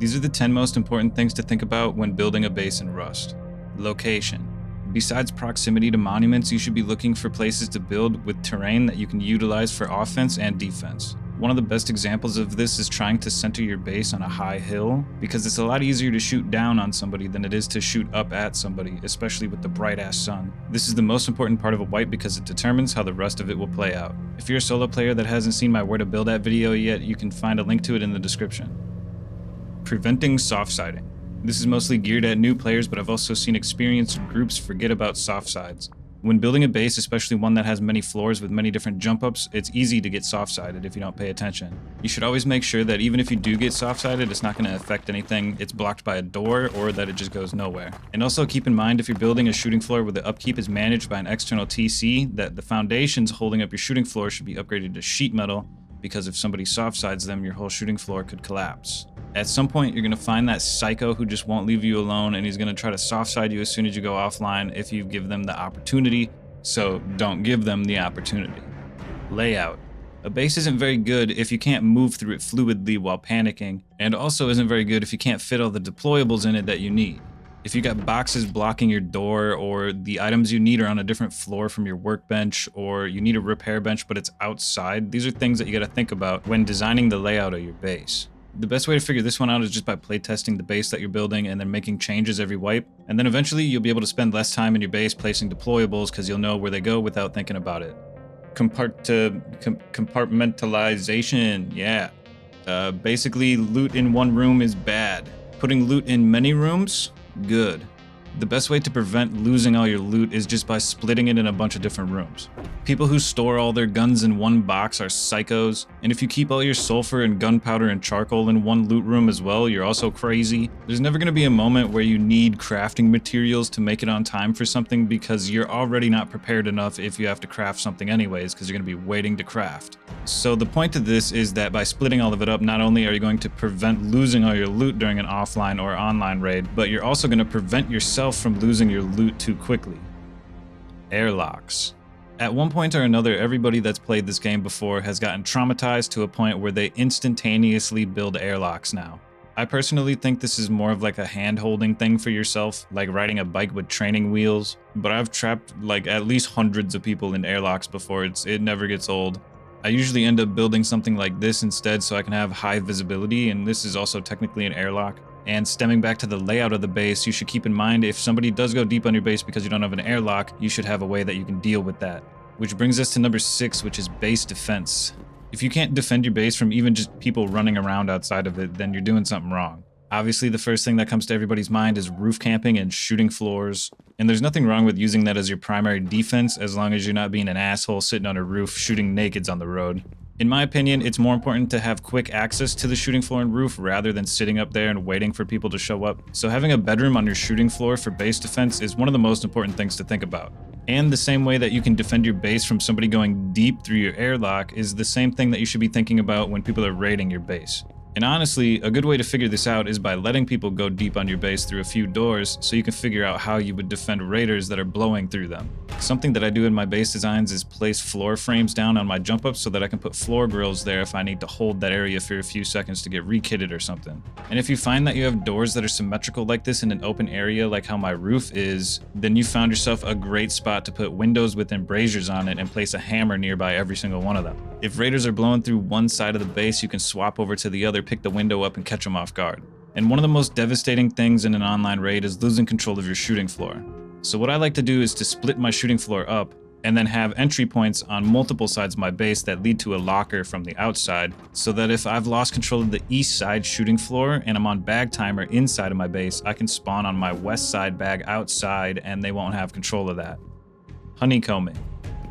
These are the 10 most important things to think about when building a base in Rust. Location. Besides proximity to monuments, you should be looking for places to build with terrain that you can utilize for offense and defense. One of the best examples of this is trying to center your base on a high hill, because it's a lot easier to shoot down on somebody than it is to shoot up at somebody, especially with the bright-ass sun. This is the most important part of a wipe because it determines how the rest of it will play out. If you're a solo player that hasn't seen my Where to Build At video yet, you can find a link to it in the description. Preventing soft siding. This is mostly geared at new players, but I've also seen experienced groups forget about soft sides. When building a base, especially one that has many floors with many different jump ups, it's easy to get soft-sided if you don't pay attention. You should always make sure that even if you do get soft-sided, it's not going to affect anything, it's blocked by a door, or that it just goes nowhere. And also keep in mind, if you're building a shooting floor where the upkeep is managed by an external TC, that the foundations holding up your shooting floor should be upgraded to sheet metal, because if somebody soft-sides them, your whole shooting floor could collapse. At some point, you're going to find that psycho who just won't leave you alone, and he's going to try to soft-side you as soon as you go offline if you give them the opportunity, so don't give them the opportunity. Layout. A base isn't very good if you can't move through it fluidly while panicking, and also isn't very good if you can't fit all the deployables in it that you need. If you got boxes blocking your door, or the items you need are on a different floor from your workbench, or you need a repair bench but it's outside, these are things that you got to think about when designing the layout of your base. The best way to figure this one out is just by playtesting the base that you're building and then making changes every wipe, and then eventually you'll be able to spend less time in your base placing deployables because you'll know where they go without thinking about it. Compartmentalization, yeah. Basically, loot in one room is bad. Putting loot in many rooms, good. The best way to prevent losing all your loot is just by splitting it in a bunch of different rooms. People who store all their guns in one box are psychos, and if you keep all your sulfur and gunpowder and charcoal in one loot room as well, you're also crazy. There's never going to be a moment where you need crafting materials to make it on time for something because you're already not prepared enough if you have to craft something anyways, because you're going to be waiting to craft. So the point of this is that by splitting all of it up, not only are you going to prevent losing all your loot during an offline or online raid, but you're also going to prevent yourself from losing your loot too quickly. Airlocks. At one point or another, everybody that's played this game before has gotten traumatized to a point where they instantaneously build airlocks now. I personally think this is more of like a hand-holding thing for yourself, like riding a bike with training wheels, but I've trapped like at least hundreds of people in airlocks before. It never gets old. I usually end up building something like this instead so I can have high visibility, and this is also technically an airlock. And stemming back to the layout of the base, you should keep in mind if somebody does go deep on your base because you don't have an airlock, you should have a way that you can deal with that. Which brings us to number 6, which is base defense. If you can't defend your base from even just people running around outside of it, then you're doing something wrong. Obviously, the first thing that comes to everybody's mind is roof camping and shooting floors. And there's nothing wrong with using that as your primary defense as long as you're not being an asshole sitting on a roof shooting nakeds on the road. In my opinion, it's more important to have quick access to the shooting floor and roof rather than sitting up there and waiting for people to show up. So having a bedroom on your shooting floor for base defense is one of the most important things to think about. And the same way that you can defend your base from somebody going deep through your airlock is the same thing that you should be thinking about when people are raiding your base. And honestly, a good way to figure this out is by letting people go deep on your base through a few doors so you can figure out how you would defend raiders that are blowing through them. Something that I do in my base designs is place floor frames down on my jump ups so that I can put floor grills there if I need to hold that area for a few seconds to get re-kitted or something. And if you find that you have doors that are symmetrical like this in an open area like how my roof is, then you found yourself a great spot to put windows with embrasures on it and place a hammer nearby every single one of them. If raiders are blowing through one side of the base, you can swap over to the other, pick the window up, and catch them off guard. And one of the most devastating things in an online raid is losing control of your shooting floor. So what I like to do is to split my shooting floor up and then have entry points on multiple sides of my base that lead to a locker from the outside, so that if I've lost control of the east side shooting floor and I'm on bag timer inside of my base, I can spawn on my west side bag outside and they won't have control of that. Honeycombing.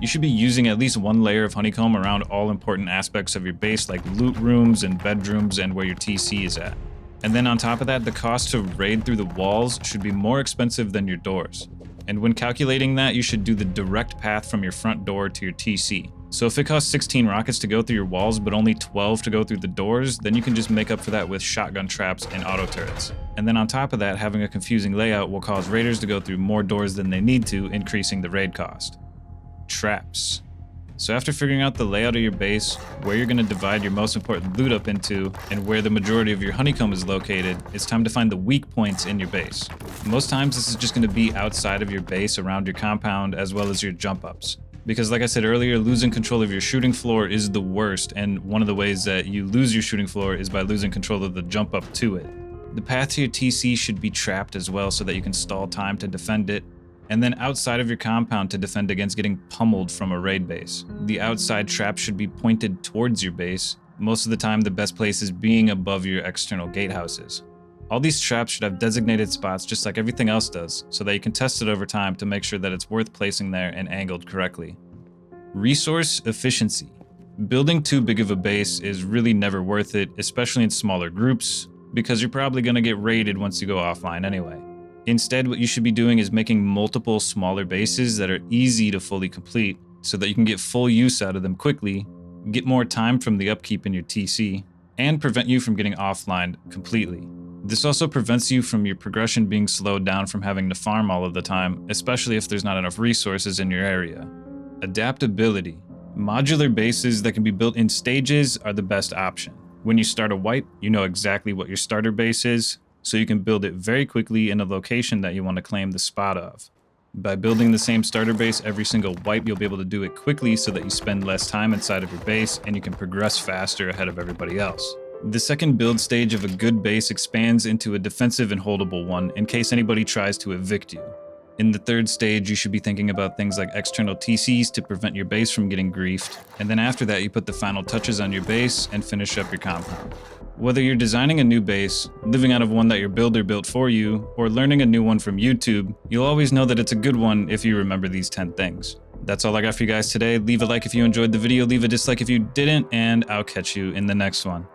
You should be using at least one layer of honeycomb around all important aspects of your base like loot rooms and bedrooms and where your TC is at. And then on top of that, the cost to raid through the walls should be more expensive than your doors. And when calculating that, you should do the direct path from your front door to your TC. So if it costs 16 rockets to go through your walls but only 12 to go through the doors, then you can just make up for that with shotgun traps and auto turrets. And then on top of that, having a confusing layout will cause raiders to go through more doors than they need to, increasing the raid cost. Traps. So after figuring out the layout of your base, where you're going to divide your most important loot up into, and where the majority of your honeycomb is located, it's time to find the weak points in your base. Most times this is just going to be outside of your base around your compound as well as your jump ups. Because like I said earlier, losing control of your shooting floor is the worst, and one of the ways that you lose your shooting floor is by losing control of the jump up to it. The path to your TC should be trapped as well so that you can stall time to defend it, and then outside of your compound to defend against getting pummeled from a raid base. The outside trap should be pointed towards your base. Most of the time, the best place is being above your external gatehouses. All these traps should have designated spots just like everything else does, so that you can test it over time to make sure that it's worth placing there and angled correctly. Resource efficiency. Building too big of a base is really never worth it, especially in smaller groups, because you're probably going to get raided once you go offline anyway. Instead, what you should be doing is making multiple smaller bases that are easy to fully complete so that you can get full use out of them quickly, get more time from the upkeep in your TC, and prevent you from getting offline completely. This also prevents you from your progression being slowed down from having to farm all of the time, especially if there's not enough resources in your area. Adaptability. Modular bases that can be built in stages are the best option. When you start a wipe, you know exactly what your starter base is, so you can build it very quickly in a location that you want to claim the spot of. By building the same starter base every single wipe, you'll be able to do it quickly so that you spend less time inside of your base and you can progress faster ahead of everybody else. The second build stage of a good base expands into a defensive and holdable one in case anybody tries to evict you. In the third stage, you should be thinking about things like external TCs to prevent your base from getting griefed, and then after that you put the final touches on your base and finish up your compound. Whether you're designing a new base, living out of one that your builder built for you, or learning a new one from YouTube, you'll always know that it's a good one if you remember these 10 things. That's all I got for you guys today. Leave a like if you enjoyed the video, leave a dislike if you didn't, and I'll catch you in the next one.